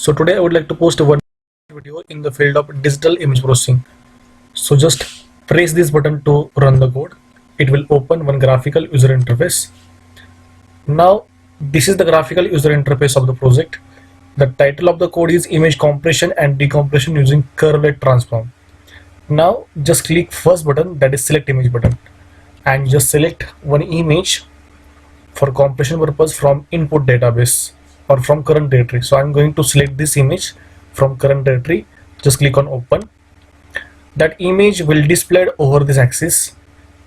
So today I would like to post one video in the field of digital image processing. So just press this button to run the code. It will open one graphical user interface. Now this is the graphical user interface of the project. The title of the code is image compression and decompression using curved transform. Now just click first button, that is select image button, and just select one image for compression purpose from input database or from current directory. So I'm going to select this image from current directory. Just click on open. That image will display over this axis.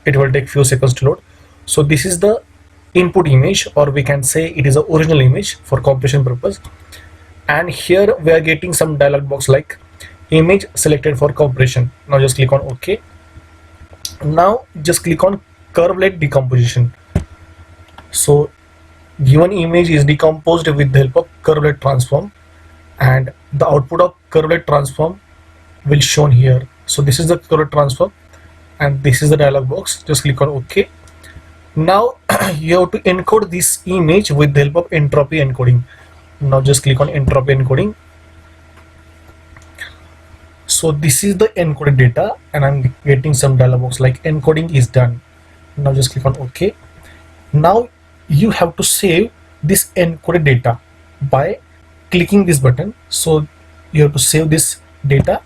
It will take few seconds to load. So this is the input image, or we can say it is the original image for compression purpose. And here we are getting some dialog box like image selected for compression. Now just click on OK. Now just click on curvelet decomposition. So given image is decomposed with the help of curvelet transform, and the output of curvelet transform will shown here. So this is the curvelet transform and this is the dialog box. Just click on OK. Now you have to encode this image with the help of entropy encoding. Now just click on entropy encoding. So this is the encoded data and I'm getting some dialog box like encoding is done. Now just click on OK. Now you have to save this encoded data by clicking this button. So you have to save this data.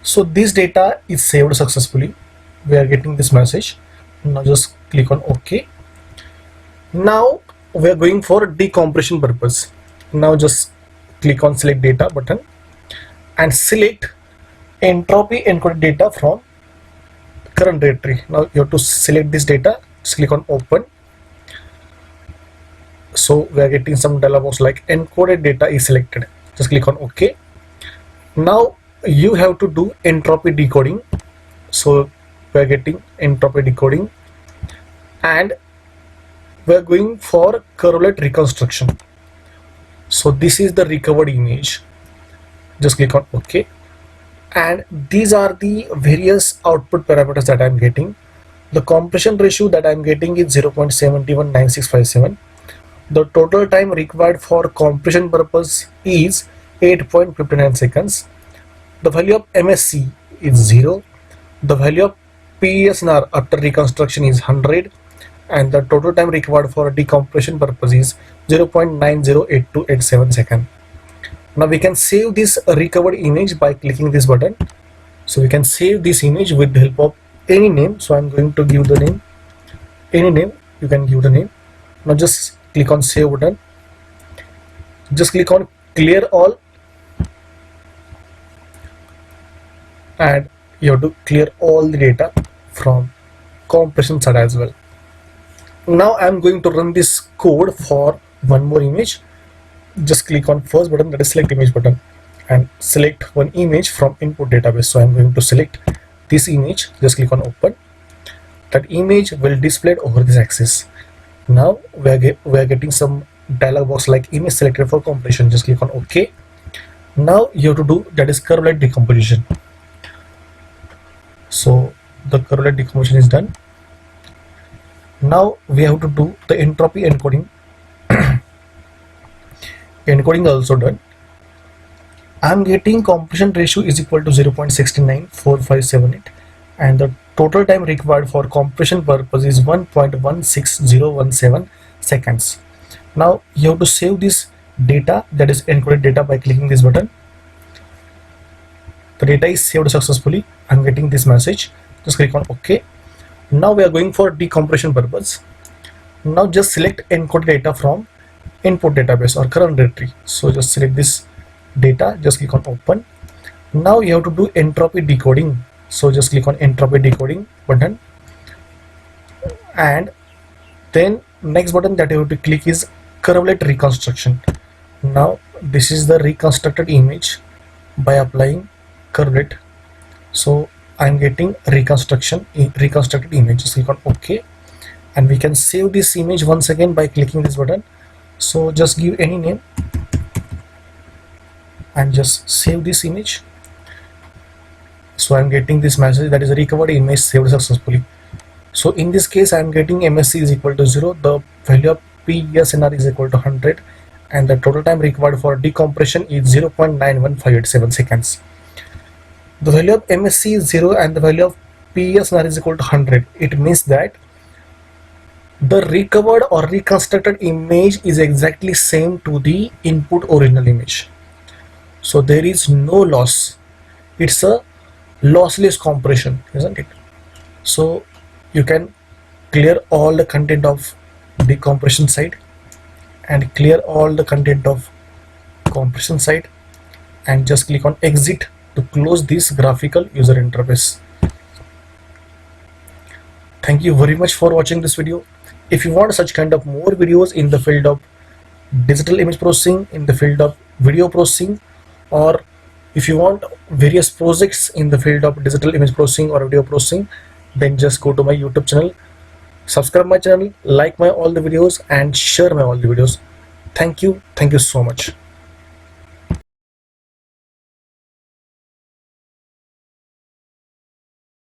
So this data is saved successfully. We are getting this message. Now just click on OK. Now we are going for decompression purpose. Now just click on select data button and select entropy encoded data from current directory. Now you have to select this data. Just click on open. So we are getting some dialog box like encoded data is selected. Just click on OK. Now you have to do entropy decoding. So we are getting entropy decoding and we are going for curvelet reconstruction. So this is the recovered image. Just click on OK. And these are the various output parameters that I am getting. The compression ratio that I am getting is 0.719657. The total time required for compression purpose is 8.59 seconds. The value of MSC is 0. The value of PSNR after reconstruction is 100. And the total time required for decompression purpose is 0.908287 seconds. Now we can save this recovered image by clicking this button. So we can save this image with the help of any name. So I'm going to give the name, any name, you can give the name. Now just click on save button. Just click on clear all and you have to clear all the data from compression side as well. Now I'm going to run this code for one more image. Just click on first button, that is select image button, and select one image from input database. So I'm going to select this image. Just click on open. That image will display over this axis. Now we are getting some dialog box like image selected for compression. Just click on OK. Now you have to do that is curvelet decomposition. So the curvelet decomposition is done. Now we have to do the entropy encoding. Encoding also done. I'm getting compression ratio is equal to 0.694578 and the total time required for compression purpose is 1.16017 seconds. Now you have to save this data, that is encoded data, by clicking this button. The data is saved successfully. I'm getting this message. Just click on OK. Now we are going for decompression purpose. Now just select encoded data from input database or current directory. So just select this data. Just click on open. Now you have to do entropy decoding. So just click on entropy decoding button, and then next button that you have to click is curvelet reconstruction. Now this is the reconstructed image by applying curvelet. So I'm getting reconstructed image. Just click on OK, and we can save this image once again by clicking this button. So just give any name and just save this image. So I'm getting this message that is a recovered image saved successfully. So in this case I'm getting MSC is equal to 0, the value of PSNR is equal to 100, and the total time required for decompression is 0.91587 seconds. The value of MSC is 0 and the value of PSNR is equal to 100. It means that the recovered or reconstructed image is exactly same to the input original image. So there is no loss. It's a lossless compression, isn't it? So you can clear all the content of the compression side and clear all the content of compression side and just click on exit to close this graphical user interface. Thank you very much for watching this video. If you want such kind of more videos in the field of digital image processing, in the field of video processing, or if you want various projects in the field of digital image processing or video processing, then just go to my YouTube channel, subscribe my channel, like my all the videos and share my all the videos. Thank you so much.